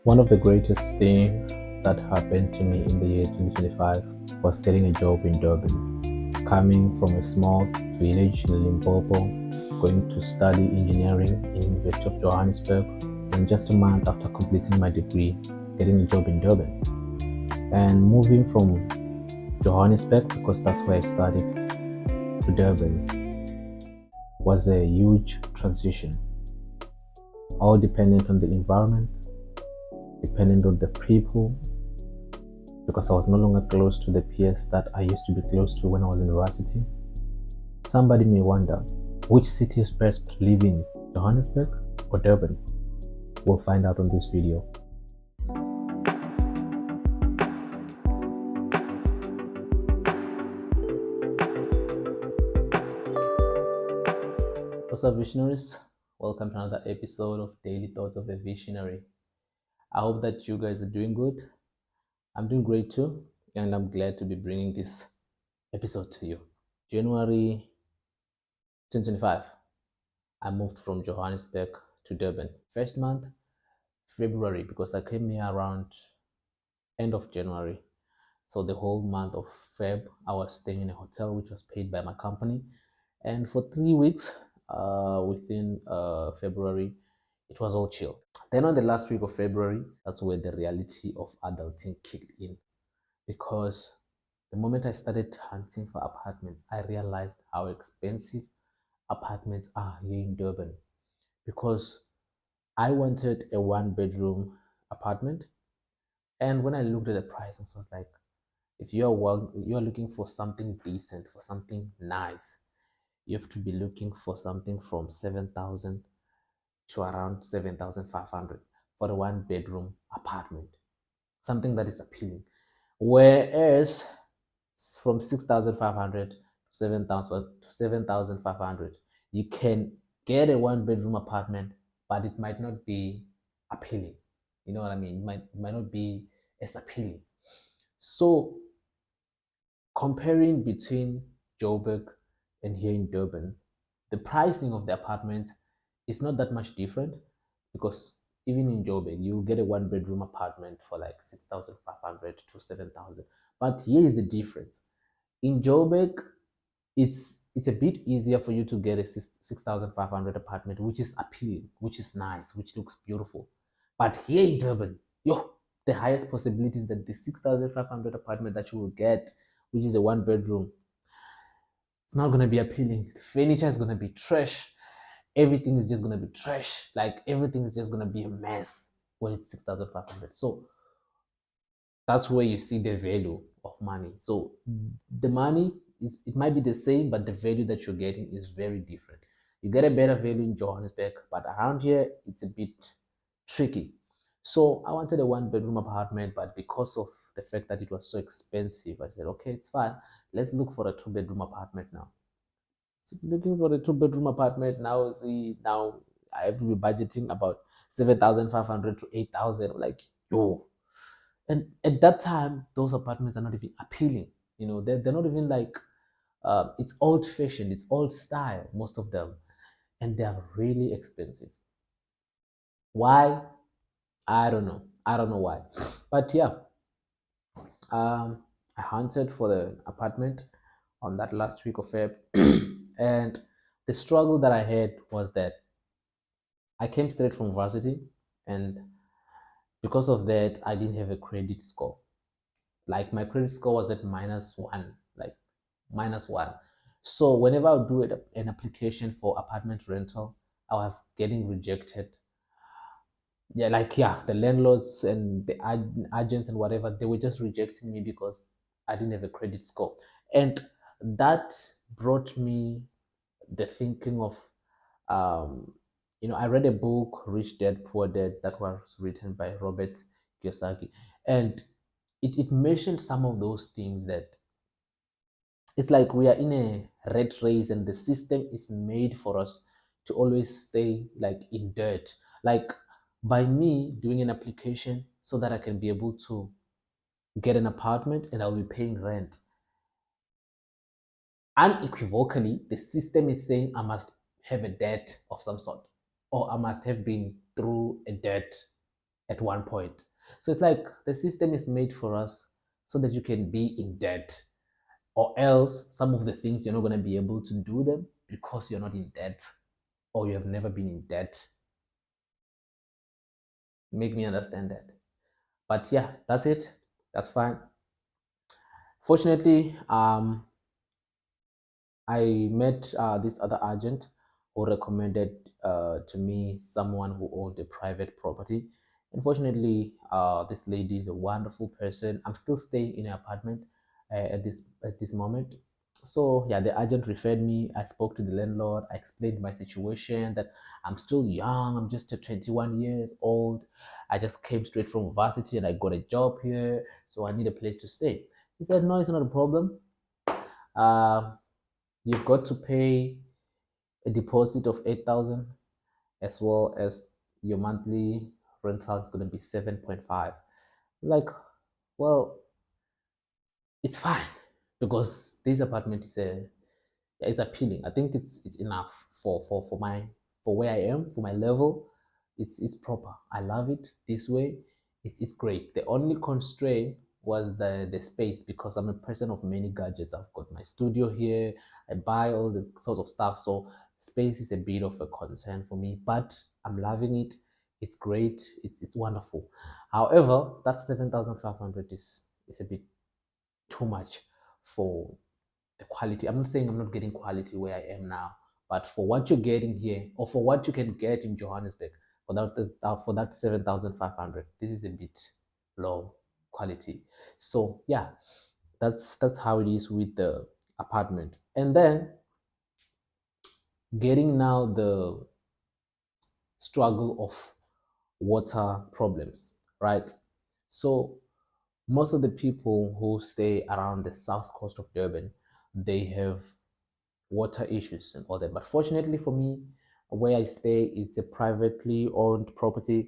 One of the greatest things that happened to me in the year 2025 was getting a job in Durban. Coming from a small village in Limpopo, going to study engineering in University of Johannesburg, and just a month after completing my degree, getting a job in Durban. And moving from Johannesburg, because that's where I studied, to Durban was a huge transition, all dependent on the environment, dependent on the people, because I was no longer close to the peers that I used to be close to when I was in university. Somebody may wonder, which city is best to live in, Johannesburg or Durban? We'll find out on this video. What's up, visionaries? Welcome to another episode of Daily Thoughts of a Visionary. I hope that you guys are doing good. I'm doing great too, and I'm glad to be bringing this episode to you. January 2025, I moved from Johannesburg to Durban. First month, February, because I came here around end of January. So the whole month of Feb, I was staying in a hotel which was paid by my company. And for 3 weeks within February, it was all chill. Then on the last week of February, that's where the reality of adulting kicked in. Because the moment I started hunting for apartments, I realized how expensive apartments are here in Durban. Because I wanted a one-bedroom apartment, and when I looked at the prices, I was like, if you're looking for something decent, for something nice, you have to be looking for something from 7,000 to around 7,500 for a one-bedroom apartment, something that is appealing. Whereas from 6,500 to 7,500, you can get a one-bedroom apartment, but it might not be appealing. You know what I mean? It might not be as appealing. So comparing between Joburg and here in Durban, the pricing of the apartment is not that much different, because even in Joburg, you get a one-bedroom apartment for like 6,500 to 7,000. But here is the difference. In Joburg, it's a bit easier for you to get a 6,500 apartment, which is appealing, which is nice, which looks beautiful. But here in Durban, the highest possibility is that the 6,500 apartment that you will get, which is a one bedroom, it's not gonna be appealing. The furniture is gonna be trash. Everything is just gonna be trash. Like everything is just gonna be a mess when it's 6,500. So that's where you see the value of money. So the money it might be the same, but the value that you're getting is very different. You get a better value in Johannesburg, but around here it's a bit tricky. So I wanted a one-bedroom apartment, but because of the fact that it was so expensive, I said, okay, it's fine. Let's look for a two-bedroom apartment now. So looking for a two-bedroom apartment now, see, now I have to be budgeting about 7,500 to 8,000. Like, yo. And at that time, those apartments are not even appealing. They're not even like, it's old fashioned, it's old style, most of them. And they are really expensive. Why? I don't know. I don't know why. But yeah, I hunted for the apartment on that last week of Feb. And the struggle that I had was that I came straight from varsity, and because of that, I didn't have a credit score. Like my credit score was at -1, like -1. So whenever I would do an application for apartment rental, I was getting rejected. Yeah, like yeah, the landlords and the agents and whatever, they were just rejecting me because I didn't have a credit score. And that brought me the thinking of, I read a book, Rich Dad Poor Dad, that was written by Robert Kiyosaki, and it mentioned some of those things, that it's like we are in a rat race and the system is made for us to always stay like in dirt. Like by me doing an application so that I can be able to get an apartment and I'll be paying rent, unequivocally the system is saying I must have a debt of some sort, or I must have been through a debt at one point. So it's like the system is made for us so that you can be in debt, or else some of the things you're not going to be able to do them because you're not in debt or you have never been in debt. Make me understand that. But yeah, that's it. That's fine. Fortunately, I met this other agent who recommended to me someone who owned a private property. Unfortunately, this lady is a wonderful person. I'm still staying in an apartment at this moment. So yeah, the agent referred me. I spoke to the landlord. I explained my situation, that I'm still young. I'm just 21 years old. I just came straight from varsity and I got a job here, so I need a place to stay. He said, "No, it's not a problem. Uh, you've got to pay a deposit of 8,000, as well as your monthly rental is going to be 7.5." Like, well, it's fine because this apartment is a yeah, it's appealing. I think it's enough for where I am, for my level. It's proper. I love it this way. It's great. The only constraint was the space, because I'm a person of many gadgets. I've got my studio here. I buy all the sorts of stuff. So space is a bit of a concern for me, but I'm loving it. It's great. It's wonderful. However, that 7,500 is a bit too much for the quality. I'm not saying I'm not getting quality where I am now, but for what you're getting here, or for what you can get in Johannesburg, for that 7,500, this is a bit low quality. So yeah, that's how it is with the apartment. And then getting now the struggle of water problems, right? So most of the people who stay around the south coast of Durban, they have water issues and all that. But fortunately for me, where I stay, it's a privately owned property,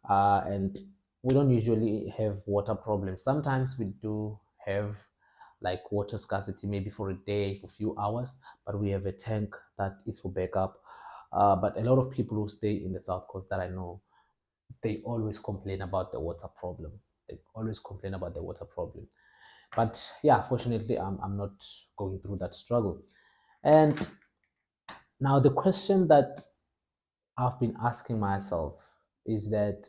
and we don't usually have water problems. Sometimes we do have like water scarcity, maybe for a day, for a few hours, but we have a tank that is for backup. But a lot of people who stay in the south coast that I know, they always complain about the water problem. They always complain about the water problem. But yeah, fortunately, I'm not going through that struggle. And now, the question that I've been asking myself is that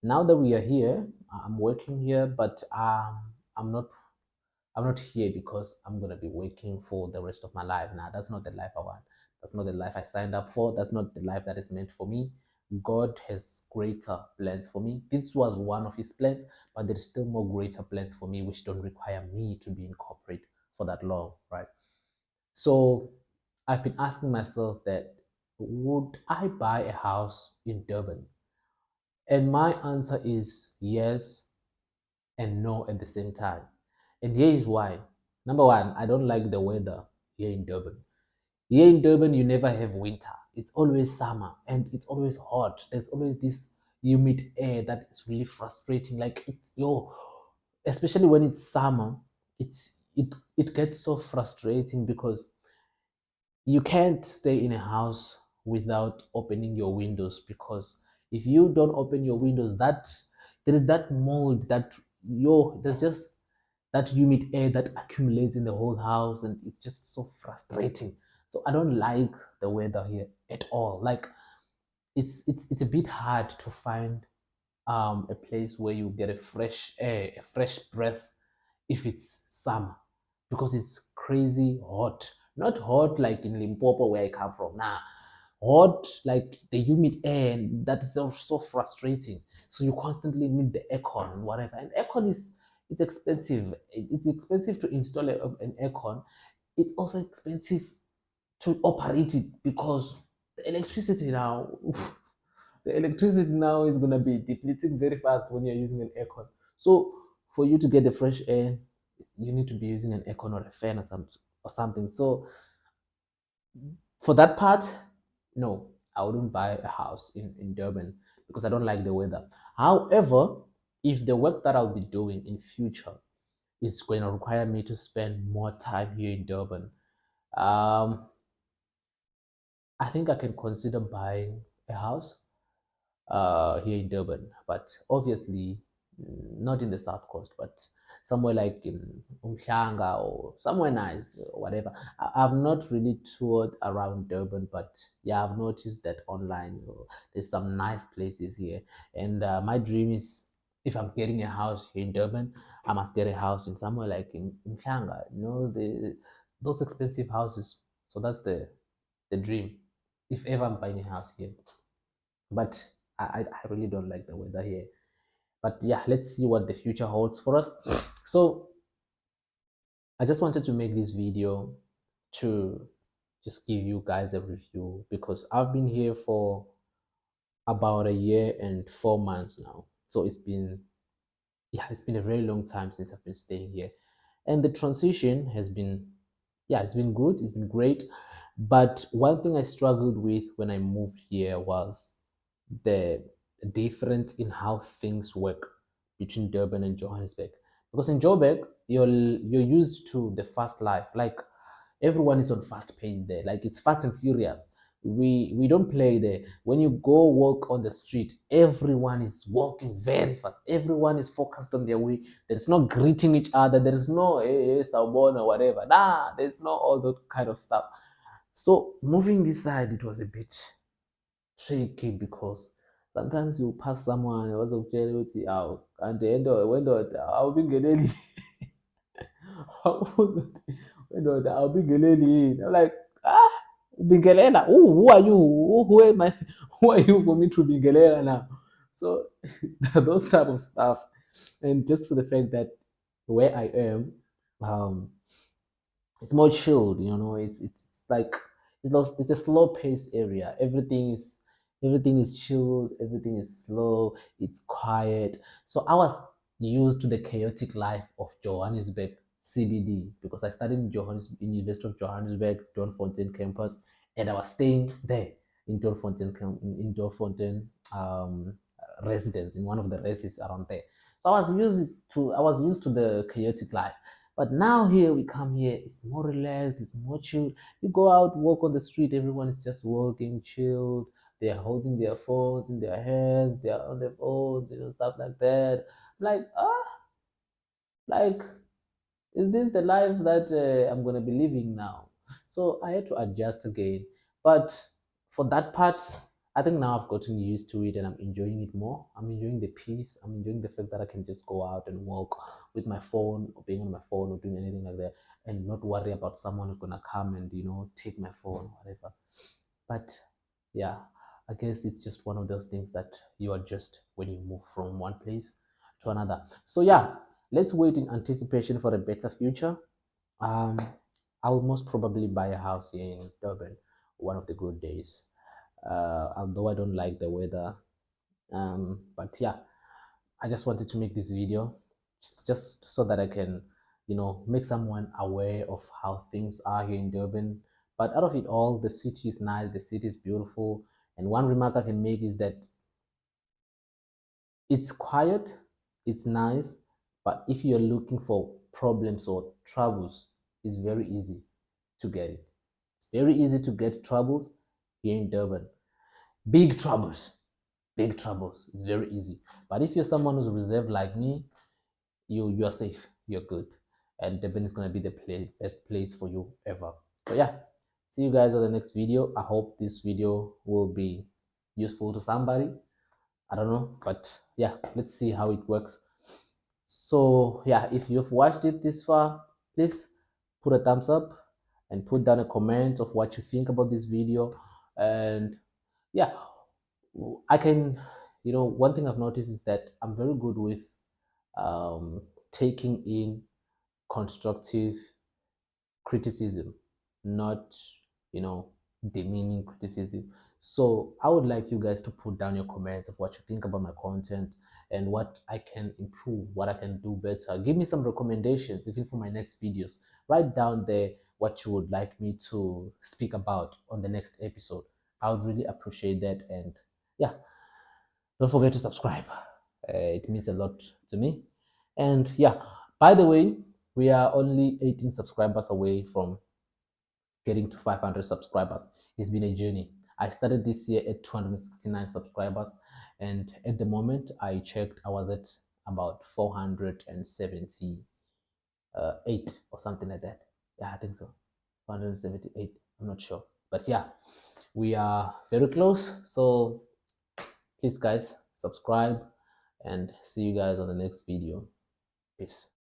now that we are here, I'm working here, but I'm not. I'm not here because I'm gonna be working for the rest of my life. Now, that's not the life I want. That's not the life I signed up for. That's not the life that is meant for me. God has greater plans for me. This was one of His plans, but there's still more greater plans for me, which don't require me to be in corporate for that long, right? So I've been asking myself that, would I buy a house in Durban? And my answer is yes and no at the same time. And here is why. Number one, I don't like the weather here in Durban. Here in Durban, you never have winter. It's always summer and it's always hot. There's always this humid air that is really frustrating. Like it's especially when it's summer, it gets so frustrating because you can't stay in a house without opening your windows, because if you don't open your windows, that there is that mold that there's just that humid air that accumulates in the whole house, and it's just so frustrating. So I don't like the weather here at all. Like it's a bit hard to find a place where you get a fresh air, a fresh breath, if it's summer, because it's crazy hot. Not hot like in Limpopo where I come from. Nah, hot like the humid air, and that's so frustrating. So you constantly need the aircon and whatever. And aircon is it's expensive. It's expensive to install an aircon. It's also expensive to operate it because the electricity now. The electricity now is going to be depleting very fast when you're using an aircon. So for you to get the fresh air, you need to be using an aircon or a fan or something. So for that part, no, I wouldn't buy a house in Durban because I don't like the weather. However, if the work that I'll be doing in future is going to require me to spend more time here in Durban, um, I think I can consider buying a house. here in Durban, but obviously not in the south coast, but somewhere like in Umhlanga or somewhere nice or whatever. I've not really toured around Durban, but yeah, I've noticed that online there's some nice places here. And my dream is, if I'm getting a house here in Durban, I must get a house in somewhere like in Umhlanga, those expensive houses. So that's the dream, if ever I'm buying a house here. But I really don't like the weather here. But yeah, let's see what the future holds for us. So I just wanted to make this video to just give you guys a review, because I've been here for about a year and 4 months now. So it's been a very long time since I've been staying here. And the transition has been, yeah, it's been good, it's been great. But one thing I struggled with when I moved here was the difference in how things work between Durban and Johannesburg. Because in Joburg, you're used to the fast life. Like everyone is on fast pace there. Like it's fast and furious. We don't play there. When you go walk on the street, everyone is walking very fast. Everyone is focused on their way. There's no greeting each other. There is no hey, Sawubona or whatever. Nah, there's no all that kind of stuff. So moving this side, it was a bit tricky, because sometimes you pass someone bazokutshela ukuthi awu kanti wendoda awubingeleli wendoda awubingeleli yini. I'm like, ubingelela, who are you, who am I, who are you for me to bingelela now? So those type of stuff. And just for the fact that where I am, um it's more chilled, it's like it's a slow pace area. Everything is chilled, everything is slow, it's quiet. So I was used to the chaotic life of Johannesburg CBD, because I studied in Johannesburg, in University of Johannesburg Doornfontein campus, and I was staying there in Doornfontein residence, in one of the residences around there. So I was used to the chaotic life. But now here we come here, it's more relaxed, it's more chilled. You go out, walk on the street, everyone is just walking, chilled. They are holding their phones in their hands, they are on their phones, stuff like that. Like, like, is this the life that I'm gonna be living now? So I had to adjust again. But for that part, I think now I've gotten used to it and I'm enjoying it more. I'm enjoying the peace. I'm enjoying the fact that I can just go out and walk with my phone, or being on my phone, or doing anything like that, and not worry about someone who's gonna come and take my phone or whatever. But yeah, I guess it's just one of those things that you adjust when you move from one place to another. So yeah, let's wait in anticipation for a better future. Um, I will most probably buy a house here in Durban one of the good days. Although I don't like the weather. But yeah, I just wanted to make this video just so that I can, make someone aware of how things are here in Durban. But out of it all, the city is nice, the city is beautiful. And one remark I can make is that it's quiet, it's nice, but if you're looking for problems or troubles, it's very easy to get it. It's very easy to get troubles here in Durban. Big troubles, big troubles. It's very easy. But if you're someone who's reserved like me, you're safe, you're good, and Durban is gonna be the best place for you ever. So yeah, see you guys on the next video. I hope this video will be useful to somebody. I don't know, but yeah, let's see how it works. So yeah, if you've watched it this far, please put a thumbs up and put down a comment of what you think about this video. And yeah, I can, one thing I've noticed is that I'm very good with taking in constructive criticism, not, you know, demeaning criticism. So I would like you guys to put down your comments of what you think about my content and what I can improve, what I can do better. Give me some recommendations, even for my next videos. Write down there what you would like me to speak about on the next episode. I would really appreciate that. And yeah, don't forget to subscribe. It means a lot to me. And yeah, by the way, we are only 18 subscribers away from getting to 500 subscribers. It's been a journey. I started this year at 269 subscribers, And at the moment I checked, I was at about 478 or something like that. Yeah, I think so. 478. I'm not sure. But yeah, we are very close. So please, guys, subscribe and see you guys on the next video. Peace.